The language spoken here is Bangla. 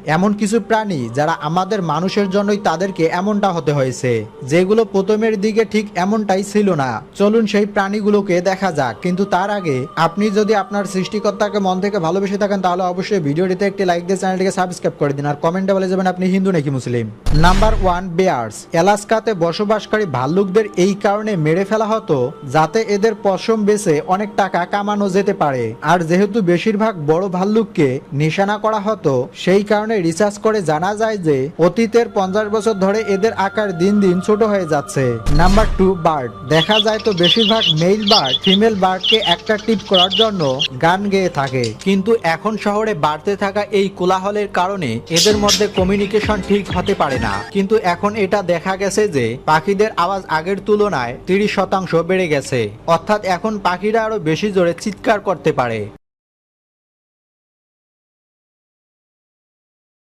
এমন কিছু প্রাণী যারা আমাদের মানুষের জন্যই তাদেরকে এমনটা হতে হয়েছে, যেগুলো প্রথমের দিকে ঠিক এমনটাই ছিল না। চলুন সেই প্রাণীগুলোকে দেখা যাক, কিন্তু তার আগে আপনি যদি আপনার সৃষ্টিকর্তাকে মন থেকে ভালোবেসে থাকেন তাহলে অবশ্যই ভিডিওটিতে একটি লাইক দিয়ে চ্যানেলটিকে সাবস্ক্রাইব করে দিন আর কমেন্টে বলে যাবেন আপনি হিন্দু নাকি মুসলিম। Number 1, Beers. আলাস্কাতে বসবাসকারী ভাল্লুকদের এই কারণে মেরে ফেলা হতো যাতে এদের পশম বেচে অনেক টাকা কামানো যেতে পারে। আর যেহেতু বেশিরভাগ বড় ভাল্লুককে নিশানা করা হতো, সেই কারণে রিসার্চ করে জানা যায় যে অতীতের 50 বছর ধরে এদের আকার দিন দিন ছোট হয়ে যাচ্ছে। Number 2, bird. দেখা যায় তো বেশিরভাগ মেল বার্ড ফিমেল বার্ডকে অ্যাট্রাকটিভ করার জন্য গান গেয়ে থাকে, কিন্তু এখন শহরে বাড়তে থাকা এই কোলাহলের কারণে এদের মধ্যে কমিউনিকেশন ঠিক হতে পারে না। কিন্তু এখন এটা দেখা গেছে যে পাখিদের আওয়াজ আগের তুলনায় 30% বেড়ে গেছে, অর্থাৎ এখন পাখিরা আরো বেশি জোরে চিৎকার করতে পারে।